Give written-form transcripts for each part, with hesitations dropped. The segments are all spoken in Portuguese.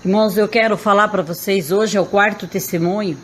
Irmãos, eu quero falar para vocês hoje, é o quarto testemunho,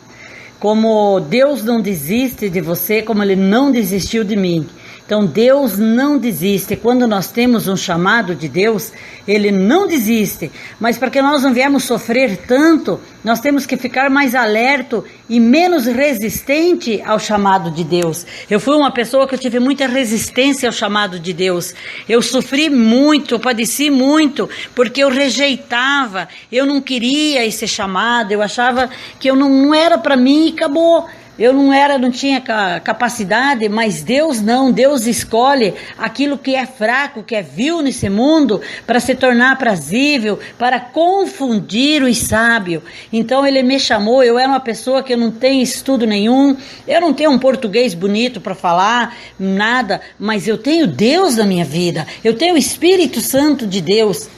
como Deus não desiste de você, como Ele não desistiu de mim. Então Deus não desiste. Quando nós temos um chamado de Deus, Ele não desiste. Mas para que nós não viemos sofrer tanto, nós temos que ficar mais alerto e menos resistente ao chamado de Deus. Eu fui uma pessoa que eu tive muita resistência ao chamado de Deus. Eu sofri muito, eu padeci muito, porque eu rejeitava, eu não queria esse chamado, eu achava que eu não era para mim e acabou. Eu não tinha capacidade, mas Deus não, Deus escolhe aquilo que é fraco, que é vil nesse mundo, para se tornar aprazível, para confundir os sábios. Então Ele me chamou, eu era uma pessoa que eu não tenho estudo nenhum, eu não tenho um português bonito para falar, nada, mas eu tenho Deus na minha vida, eu tenho o Espírito Santo de Deus.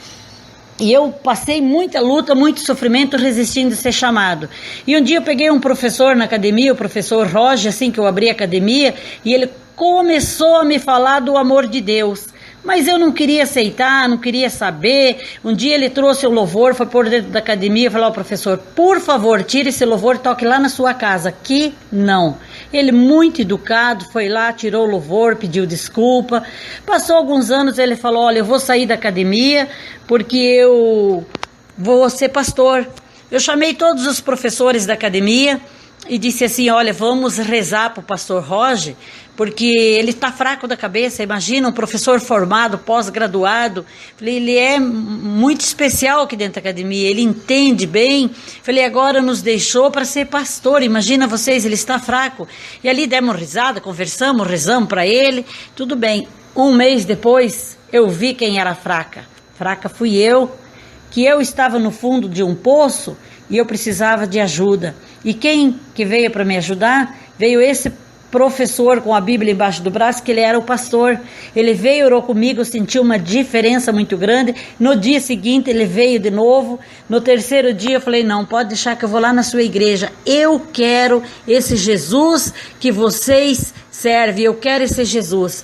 E eu passei muita luta, muito sofrimento resistindo a ser chamado. E um dia eu peguei um professor na academia, o professor Roger, assim que eu abri a academia, e ele começou a me falar do amor de Deus. Mas eu não queria aceitar, não queria saber. Um dia ele trouxe o louvor, foi por dentro da academia e falou: professor, por favor, tire esse louvor e toque lá na sua casa. Aqui não. Ele, muito educado, foi lá, tirou o louvor, pediu desculpa. Passou alguns anos, ele falou: olha, eu vou sair da academia porque eu vou ser pastor. Eu chamei todos os professores da academia e disse assim: olha, vamos rezar para o pastor Roger, porque ele está fraco da cabeça. Imagina um professor formado, pós-graduado. Falei, ele é muito especial aqui dentro da academia, ele entende bem. Falei, agora nos deixou para ser pastor, imagina vocês, ele está fraco. E ali demos risada, conversamos, rezamos para ele, tudo bem. Um mês depois, eu vi quem era fraca. Fraca fui eu, que eu estava no fundo de um poço e eu precisava de ajuda. E quem que veio para me ajudar? Veio esse professor com a Bíblia embaixo do braço, que ele era o pastor. Ele veio, orou comigo, eu senti uma diferença muito grande. No dia seguinte ele veio de novo. No terceiro dia eu falei: não, pode deixar que eu vou lá na sua igreja. Eu quero esse Jesus que vocês servem, eu quero esse Jesus.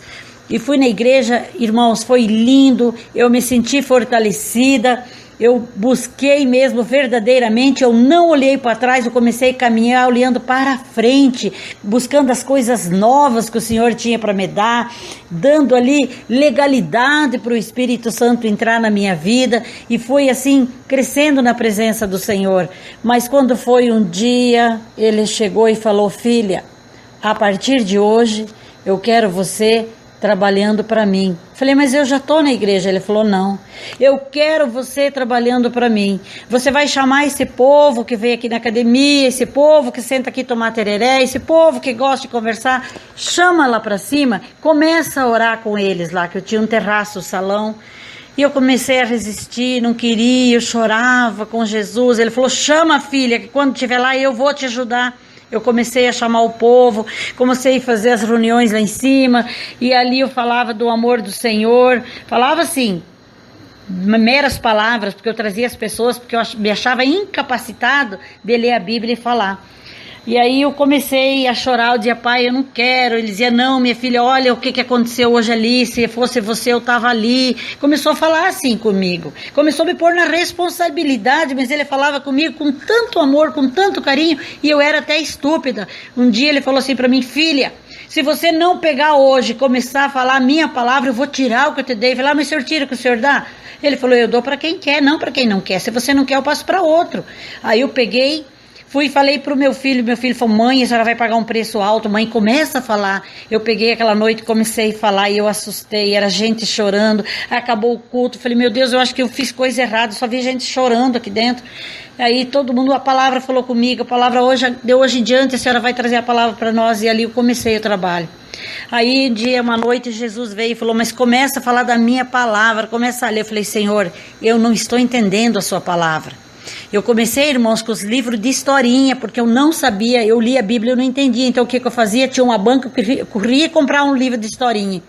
E fui na igreja, irmãos, foi lindo, eu me senti fortalecida. Eu busquei mesmo verdadeiramente, eu não olhei para trás, eu comecei a caminhar olhando para frente, buscando as coisas novas que o Senhor tinha para me dar, dando ali legalidade para o Espírito Santo entrar na minha vida, e foi assim, crescendo na presença do Senhor. Mas quando foi um dia, Ele chegou e falou: filha, a partir de hoje, eu quero você trabalhando para mim. Falei, mas eu já estou na igreja. Ele falou: não, eu quero você trabalhando para mim. Você vai chamar esse povo que veio aqui na academia, esse povo que senta aqui tomar tereré, esse povo que gosta de conversar, chama lá para cima, começa a orar com eles lá, que eu tinha um terraço, um salão. E eu comecei a resistir, não queria, eu chorava com Jesus. Ele falou: chama, filha, que quando estiver lá eu vou te ajudar. Eu comecei a chamar o povo, comecei a fazer as reuniões lá em cima, e ali eu falava do amor do Senhor, falava assim, meras palavras, porque eu trazia as pessoas, porque eu me achava incapacitado de ler a Bíblia e falar. E aí eu comecei a chorar, eu dizia: pai, eu não quero. Ele dizia: não, minha filha, olha o que aconteceu hoje ali, se fosse você eu estava ali. Começou a falar assim comigo, começou a me pôr na responsabilidade, mas ele falava comigo com tanto amor, com tanto carinho, e eu era até estúpida. Um dia ele falou assim para mim: filha, se você não pegar hoje e começar a falar a minha palavra, eu vou tirar o que eu te dei. Eu falei: mas o senhor tira o que o senhor dá? Ele falou: eu dou para quem quer, não para quem não quer. Se você não quer, eu passo para outro. Aí eu peguei, fui e falei pro meu filho falou: mãe, a senhora vai pagar um preço alto. Mãe, começa a falar. Eu peguei aquela noite, comecei a falar e eu assustei, era gente chorando. Acabou o culto, falei: meu Deus, eu acho que eu fiz coisa errada, só vi gente chorando aqui dentro. Aí todo mundo, a palavra falou comigo, a palavra de hoje em diante, a senhora vai trazer a palavra para nós. E ali eu comecei o trabalho. Aí um dia, uma noite, Jesus veio e falou: mas começa a falar da minha palavra, começa a ler. Eu falei: Senhor, eu não estou entendendo a sua palavra. Eu comecei, irmãos, com os livros de historinha, porque eu não sabia, eu li a Bíblia, eu não entendia. Então o que eu fazia? Tinha uma banca, eu corria comprar um livro de historinha.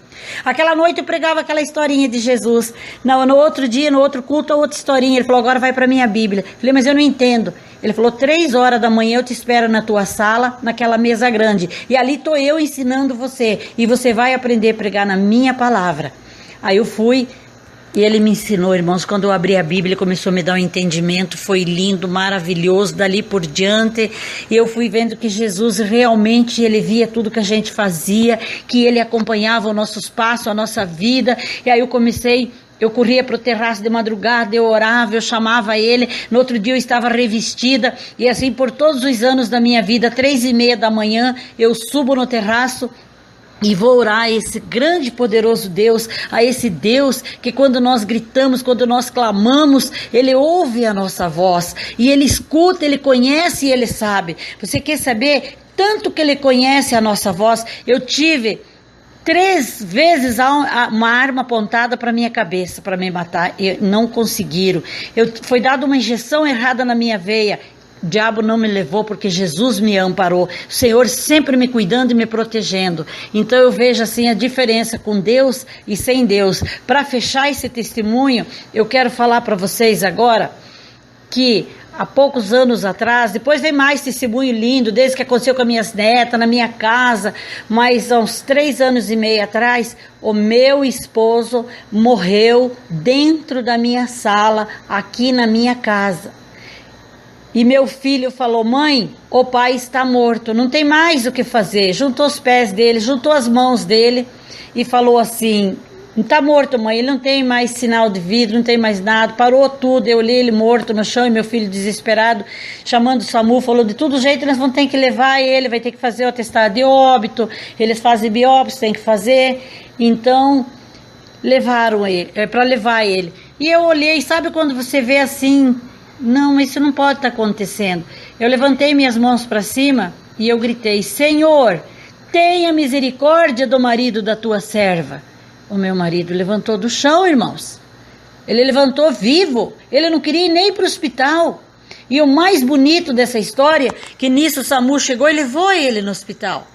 Aquela noite eu pregava aquela historinha de Jesus. No outro dia, no outro culto, outra historinha. Ele falou: agora vai para minha Bíblia. Eu falei: mas eu não entendo. Ele falou: 3 horas da manhã eu te espero na tua sala, naquela mesa grande. E ali estou eu ensinando você. E você vai aprender a pregar na minha palavra. Aí eu fui, E ele me ensinou, irmãos, quando eu abri a Bíblia, ele começou a me dar um entendimento, foi lindo, maravilhoso, dali por diante, eu fui vendo que Jesus realmente, ele via tudo que a gente fazia, que ele acompanhava os nossos passos, a nossa vida, e aí eu corria para o terraço de madrugada, eu orava, eu chamava ele, no outro dia eu estava revestida, e assim por todos os anos da minha vida, 3:30 da manhã, eu subo no terraço, e vou orar a esse grande e poderoso Deus, a esse Deus que quando nós gritamos, quando nós clamamos, Ele ouve a nossa voz, e Ele escuta, Ele conhece e Ele sabe. Você quer saber? Tanto que Ele conhece a nossa voz, eu tive 3 vezes uma arma apontada para minha cabeça, para me matar, e não conseguiram. Foi dada uma injeção errada na minha veia, o diabo não me levou porque Jesus me amparou, o Senhor sempre me cuidando e me protegendo. Então eu vejo assim a diferença com Deus e sem Deus. Para fechar esse testemunho, eu quero falar para vocês agora que há poucos anos atrás, depois vem mais testemunho lindo, desde que aconteceu com as minhas netas, na minha casa, mas há uns 3 anos e meio atrás, o meu esposo morreu dentro da minha sala, aqui na minha casa. E meu filho falou: mãe, o pai está morto, não tem mais o que fazer. Juntou os pés dele, juntou as mãos dele e falou assim: está morto, mãe, ele não tem mais sinal de vida, não tem mais nada, parou tudo. Eu olhei ele morto no chão e meu filho desesperado, chamando o SAMU, falou: de todo jeito nós vamos ter que levar ele, vai ter que fazer o atestado de óbito, eles fazem biópsia, tem que fazer. Então levaram ele, para levar ele. E eu olhei, sabe quando você vê assim, não, isso não pode estar acontecendo. Eu levantei minhas mãos para cima e eu gritei: Senhor, tenha misericórdia do marido da tua serva. O meu marido levantou do chão, irmãos. Ele levantou vivo. Ele não queria ir nem para o hospital. E o mais bonito dessa história, que nisso o SAMU chegou e levou ele no hospital.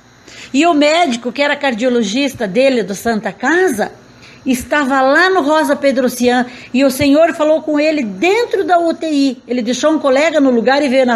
E o médico, que era cardiologista dele, do Santa Casa, estava lá no Rosa Pedrocian, e o Senhor falou com ele dentro da UTI. Ele deixou um colega no lugar e veio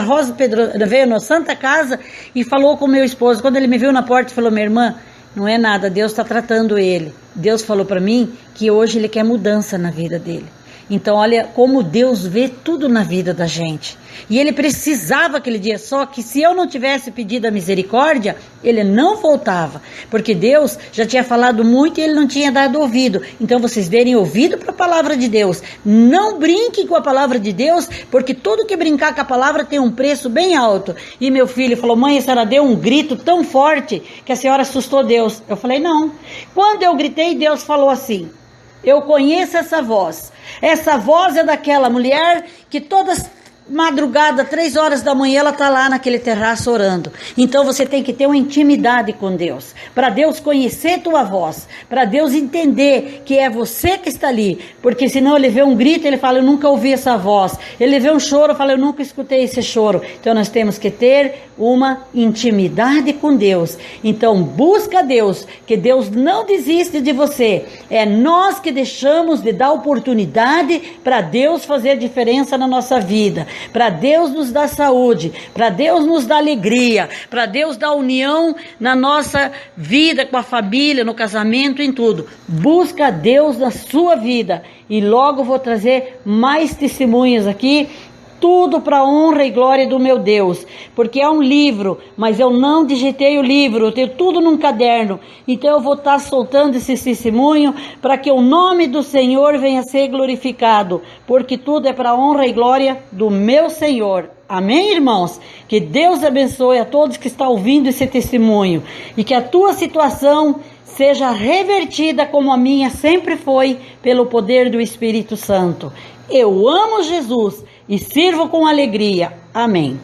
veio na Santa Casa e falou com meu esposo. Quando ele me viu na porta, falou: minha irmã, não é nada, Deus está tratando ele. Deus falou para mim que hoje ele quer mudança na vida dele. Então olha como Deus vê tudo na vida da gente. E ele precisava aquele dia, só que se eu não tivesse pedido a misericórdia, ele não voltava. Porque Deus já tinha falado muito e ele não tinha dado ouvido. Então vocês derem ouvido para a palavra de Deus. Não brinquem com a palavra de Deus, porque tudo que brincar com a palavra tem um preço bem alto. E meu filho falou: mãe, a senhora deu um grito tão forte que a senhora assustou Deus. Eu falei: não. Quando eu gritei, Deus falou assim: eu conheço essa voz. Essa voz é daquela mulher que todas madrugada, 3 horas da manhã, ela está lá naquele terraço orando. Então você tem que ter uma intimidade com Deus, para Deus conhecer tua voz, para Deus entender que é você que está ali, porque senão ele vê um grito, ele fala: eu nunca ouvi essa voz. Ele vê um choro, fala: eu nunca escutei esse choro. Então nós temos que ter uma intimidade com Deus. Então busca Deus, que Deus não desiste de você. É nós que deixamos de dar oportunidade para Deus fazer diferença na nossa vida, para Deus nos dar saúde, para Deus nos dar alegria, para Deus dar união na nossa vida, com a família, no casamento, em tudo. Busca Deus na sua vida, e logo vou trazer mais testemunhas aqui, tudo para a honra e glória do meu Deus, porque é um livro, mas eu não digitei o livro, eu tenho tudo num caderno. Então eu vou estar soltando esse testemunho para que o nome do Senhor venha a ser glorificado, porque tudo é para a honra e glória do meu Senhor. Amém, irmãos? Que Deus abençoe a todos que estão ouvindo esse testemunho, e que a tua situação seja revertida como a minha sempre foi, pelo poder do Espírito Santo. Eu amo Jesus e sirvo com alegria. Amém.